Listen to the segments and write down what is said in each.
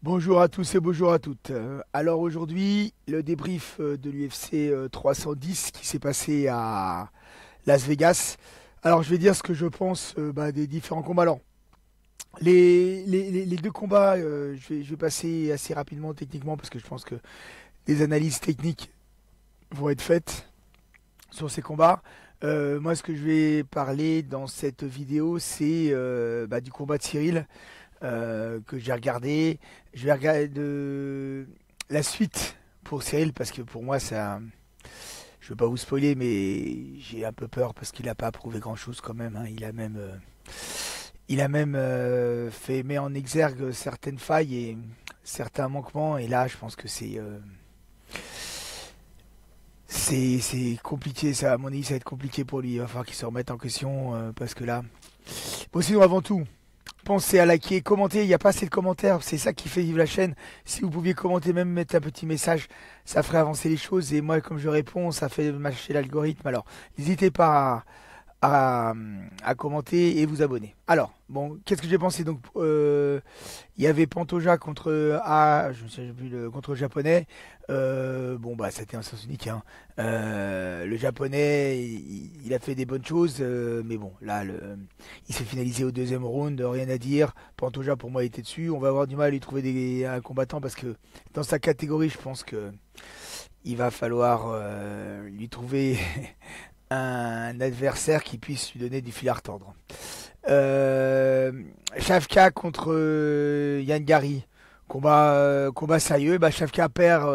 Bonjour à tous et bonjour à toutes. Alors aujourd'hui, le débrief de l'UFC 310 qui s'est passé à Las Vegas. Alors je vais dire ce que je pense des différents combats. Alors les deux combats, je vais passer assez rapidement techniquement parce que je pense que des analyses techniques vont être faites sur ces combats. Moi, ce que je vais parler dans cette vidéo, c'est du combat de Cyril que j'ai regardé. Je vais regarder la suite pour Cyril parce que pour moi, ça. Je veux pas vous spoiler, mais j'ai un peu peur parce qu'il n'a pas prouvé grand chose quand même, hein. Il a même fait met en exergue certaines failles et certains manquements. Et là, je pense que c'est compliqué. Ça, à mon avis, ça va être compliqué pour lui. Il va falloir qu'il se remette en question parce que là. Bon, sinon, avant tout, pensez à liker, commenter, il n'y a pas assez de commentaires, c'est ça qui fait vivre la chaîne. Si vous pouviez commenter, même mettre un petit message, ça ferait avancer les choses. Et moi, comme je réponds, ça fait marcher l'algorithme. Alors, n'hésitez pas à commenter et vous abonner. Alors, bon, qu'est-ce que j'ai pensé? Donc, il y avait Pantoja contre je ne sais plus contre le japonais. Bon, bah, c'était un sens unique, hein. Le japonais, il a fait des bonnes choses, mais bon, là, il s'est finalisé au deuxième round, rien à dire. Pantoja, pour moi, il était dessus. On va avoir du mal à lui trouver un combattant parce que dans sa catégorie, je pense que il va falloir lui trouver un adversaire qui puisse lui donner du fil à retordre. Euh, Shavka contre Yann Gary. Combat sérieux. Bah, Shavka perd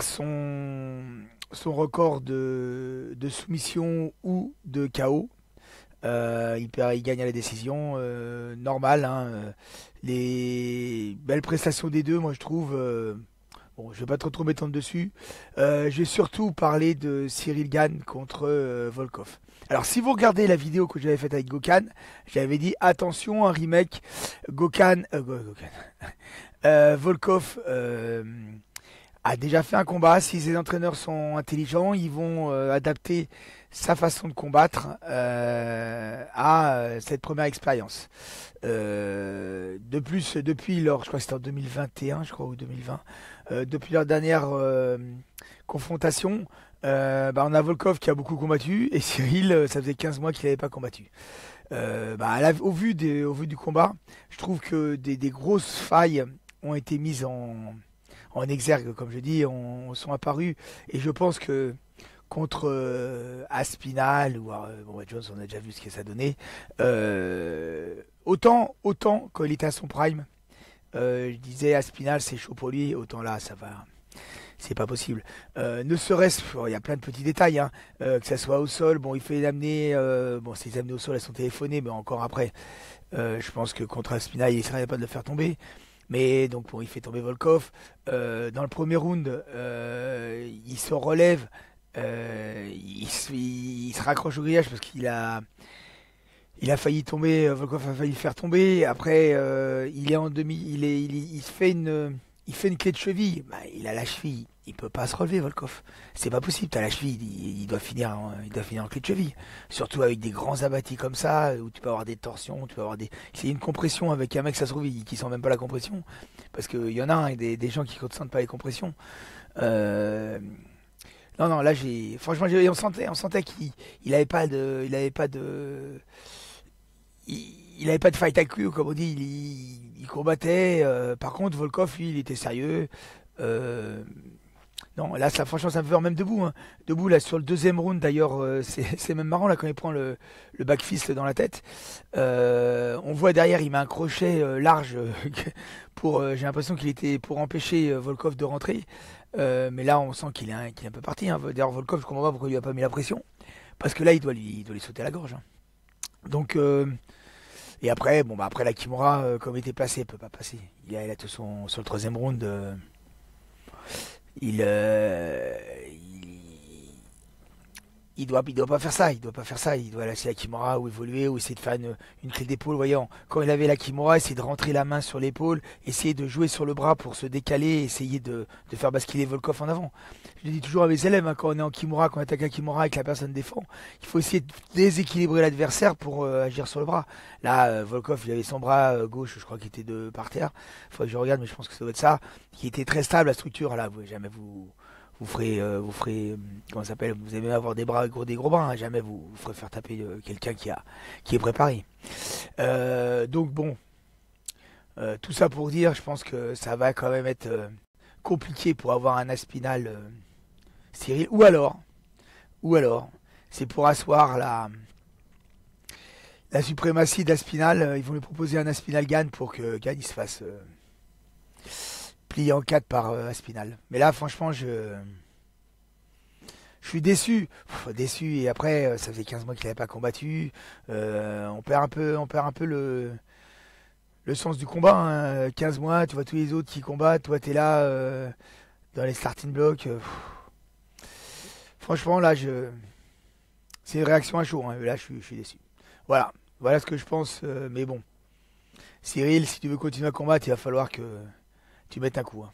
son record de soumission ou de KO. Il gagne à la décision. Normal, hein. Les belles prestations des deux, moi je trouve. Bon, je vais pas trop m'étendre dessus. Je vais surtout parler de Cyril Gane contre Volkov. Alors, si vous regardez la vidéo que j'avais faite avec Gokhan, j'avais dit attention, un remake Volkov a déjà fait un combat. Si les entraîneurs sont intelligents, ils vont adapter sa façon de combattre à cette première expérience. De plus, depuis leur, je crois que c'était en 2021, je crois, ou 2020, depuis leur dernière confrontation, on a Volkov qui a beaucoup combattu et Cyril, ça faisait 15 mois qu'il n'avait pas combattu. Au vu du combat, je trouve que des grosses failles ont été mises en exergue, comme je dis, sont apparus. Et je pense que contre Aspinal ou Jones, on a déjà vu ce que ça donnait. Autant quand il était à son prime, je disais Aspinal c'est chaud pour lui, autant là ça va. C'est pas possible. Ne serait-ce, il y a plein de petits détails, hein, que ça soit au sol. Bon, il fait l'amener, ces amener au sol, elles sont téléphonées, mais encore après, je pense que contre Aspinal, il essaierait pas de le faire tomber. Mais donc bon, il fait tomber Volkov. Dans le premier round, il se relève, il se raccroche au grillage parce il a failli tomber. Volkov a failli le faire tomber. Après, il est en demi, il se fait une clé de cheville. Bah, il a la cheville. Il peut pas se relever, Volkov. C'est pas possible. T'as la cheville. Il doit finir en clé de cheville. Surtout avec des grands abattis comme ça, où tu peux avoir des torsions, tu peux avoir des. C'est une compression avec un mec, ça se trouve, qui sent même pas la compression. Parce qu'il y en a, hein, des gens qui ne sentent pas les compressions. Euh, non, non, là, franchement, on sentait qu'il avait pas de. Il avait pas de fight à cul, comme on dit. Il combattait. Par contre, Volkov, lui, il était sérieux. Euh, non, là, franchement, ça me fait peur même debout, hein. Debout, là, sur le deuxième round, d'ailleurs, c'est même marrant, là, quand il prend le back fist dans la tête. On voit derrière, il met un crochet large j'ai l'impression qu'il était pour empêcher Volkov de rentrer. Mais là, on sent qu'il est un peu parti, hein. D'ailleurs, Volkov, je comprends pas pourquoi il lui a pas mis la pression. Parce que là, il doit lui sauter à la gorge, hein. Donc, et après, après la Kimura, comme il était placé, il peut pas passer. Il a tout sur le troisième round. Il, il doit pas faire ça, il doit pas faire ça, il doit laisser la Kimura ou évoluer ou essayer de faire une clé d'épaule, voyant. Quand il avait la Kimura, essayer de rentrer la main sur l'épaule, essayer de jouer sur le bras pour se décaler, essayer de faire basculer Volkov en avant. Je le dis toujours à mes élèves, hein, quand on est en Kimura, quand on attaque un Kimura et que la personne défend, il faut essayer de déséquilibrer l'adversaire pour agir sur le bras. Là, Volkov, il avait son bras gauche, je crois qu'il était par terre. Il faudrait que je regarde, mais je pense que ça doit être ça, qui était très stable, la structure. Là, jamais vous ferez, comment ça s'appelle, vous allez même avoir des bras, des gros bras, hein, jamais vous ferez faire taper quelqu'un qui est préparé. Donc bon, tout ça pour dire, je pense que ça va quand même être compliqué pour avoir un Aspinal Cyril, ou alors, c'est pour asseoir la suprématie d'Aspinal, ils vont lui proposer un Aspinal Gann pour que Gann il se fasse plier en 4 par Aspinal. Mais là, franchement, je suis déçu. Déçu, et après, ça faisait 15 mois qu'il n'avait pas combattu. On perd un peu le sens du combat, hein. 15 mois, tu vois tous les autres qui combattent, toi t'es là dans les starting blocks. Franchement, là, c'est une réaction à chaud, hein. Là, je suis déçu. Voilà ce que je pense. Mais bon, Cyril, si tu veux continuer à combattre, il va falloir que tu mettes un coup, hein.